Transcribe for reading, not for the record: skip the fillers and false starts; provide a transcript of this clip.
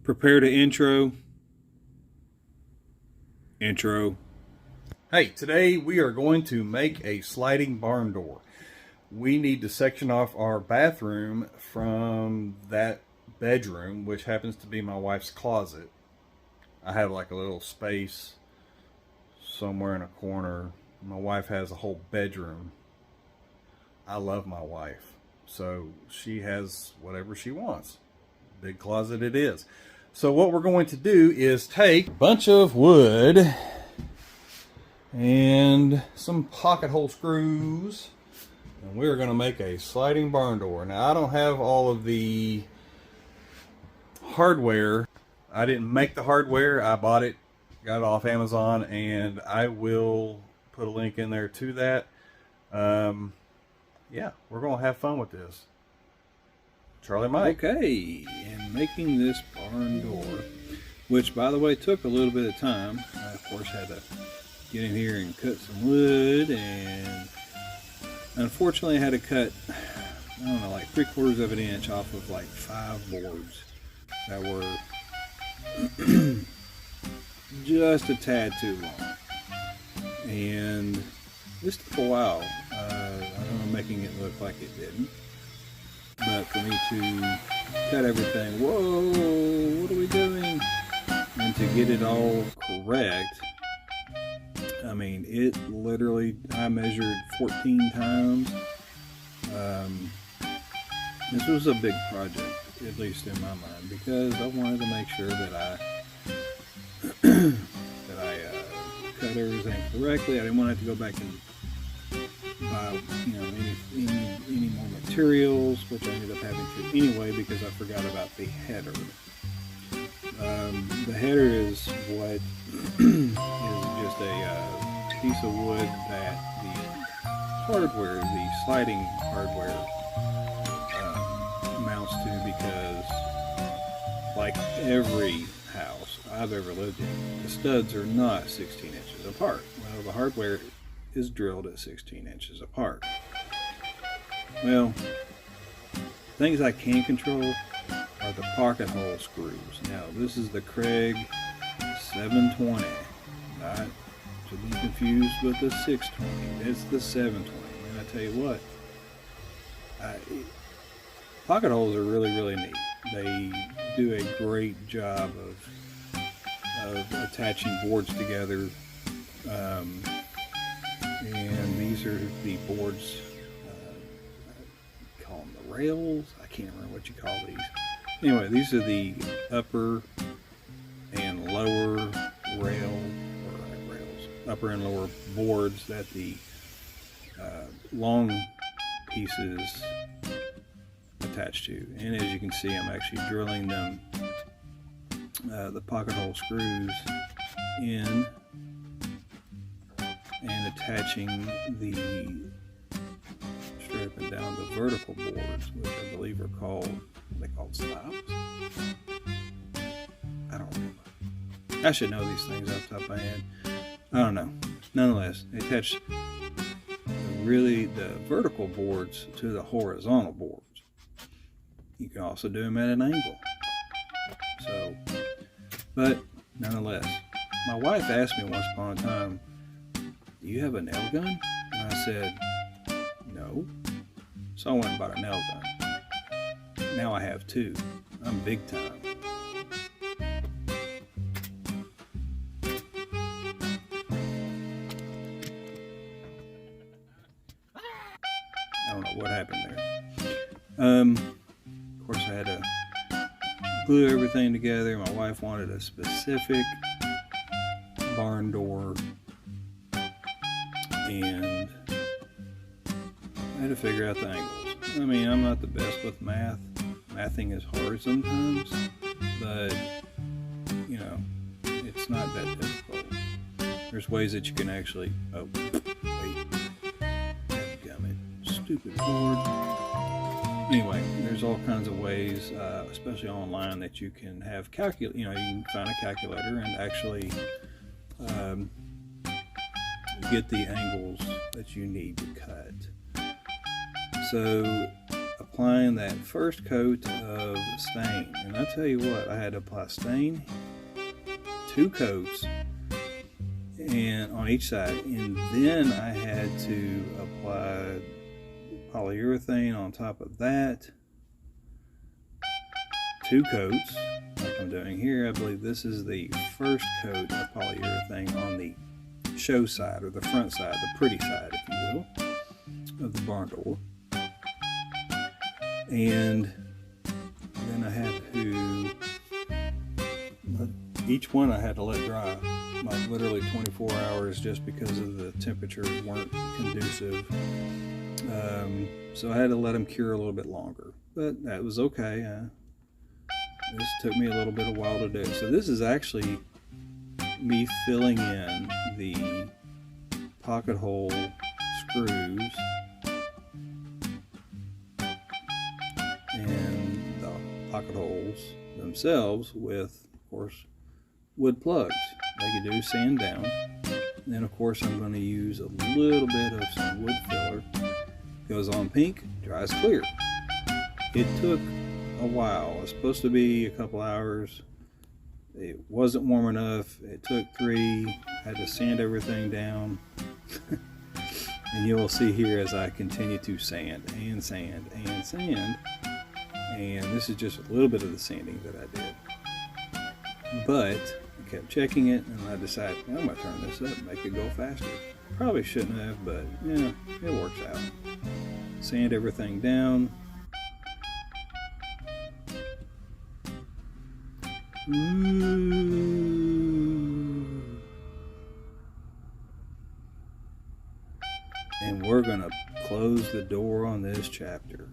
Prepare to intro. Hey, today we are going to make a sliding barn door. We need to section off our bathroom from that bedroom, which happens to be my wife's closet. I have like a little space somewhere in a corner. My wife has a whole bedroom. I love my wife, so she has whatever she wants. Big closet it is. So what we're going to do is take a bunch of wood and some pocket hole screws, and we're going to make a sliding barn door. Now, I don't have all of the hardware. I didn't make the hardware. I bought it, got it off Amazon, and I will put a link in there to that. Yeah, we're going to have fun with this. Charlie Mike. Okay, and making this barn door, which by the way took a little bit of time. I of course had to get in here and cut some wood, and unfortunately I had to cut, I don't know, like 3/4 of an inch off of like 5 boards that were just a tad too long. And this took a while. I don't know, making it look like it didn't. But for me to cut everything, whoa, what are we doing? And to get it all correct, I mean, it literally, I measured 14 times. This was a big project, at least in my mind, because I wanted to make sure that I cut everything correctly. I didn't want to have to go back and buy, you know, any more materials, which I ended up having to anyway because I forgot about the header. The header is what is just a piece of wood that the hardware, the sliding hardware, mounts to, because like every house I've ever lived in, the studs are not 16 inches apart. Well, the hardware is drilled at 16 inches apart. Well, things I can control are the pocket hole screws. Now, this is the Craig 720, not to be confused with the 620. It's the 720. And I tell you what, pocket holes are really, really neat. They do a great job of attaching boards together. And these are the boards, call them the rails. I can't remember what you call these. Anyway, these are the upper and lower upper and lower boards that the long pieces attach to. And as you can see, I'm actually drilling them, the pocket hole screws in, and attaching the straight up and down the vertical boards, which I believe are called slabs. I don't remember. I should know these things off the top of my head. I don't know. Nonetheless, they attach the vertical boards to the horizontal boards. You can also do them at an angle. So, but nonetheless, my wife asked me once upon a time, "Do you have a nail gun?" And I said, "No." So I went and bought a nail gun. Now I have 2. I'm big time. I don't know what happened there. Of course, I had to glue everything together. My wife wanted a specific barn door, and I had to figure out the angles. I mean, I'm not the best with math. Mathing is hard sometimes, but you know, it's not that difficult. There's ways that you can actually, oh, wait, dadgummit, stupid board. Anyway, there's all kinds of ways, especially online, that you can have you can find a calculator and actually get the angles that you need to cut. So a applying that first coat of stain. And I tell you what, I had to apply stain, 2 coats, and on each side, and then I had to apply polyurethane on top of that, 2 coats like I'm doing here. I believe this is the first coat of polyurethane on the show side, or the front side, the pretty side, if you will, of the barn door. And then I had to, each one I had to let dry, like literally 24 hours, just because of the temperatures weren't conducive. So I had to let them cure a little bit longer, but that was okay. This took me a little bit of while to do. So this is actually me filling in the pocket hole screws and the pocket holes themselves with, of course, wood plugs. Like you do, sand down. And then, of course, I'm going to use a little bit of some wood filler. Goes on pink, dries clear. It took a while. It was supposed to be a couple hours. It wasn't warm enough. It took 3. Had to sand everything down. And you will see here as I continue to sand and sand and sand. And this is just a little bit of the sanding that I did. But I kept checking it, and I decided, well, I'm going to turn this up and make it go faster. Probably shouldn't have, but yeah, it works out. Sand everything down. And we're going to close the door on this chapter.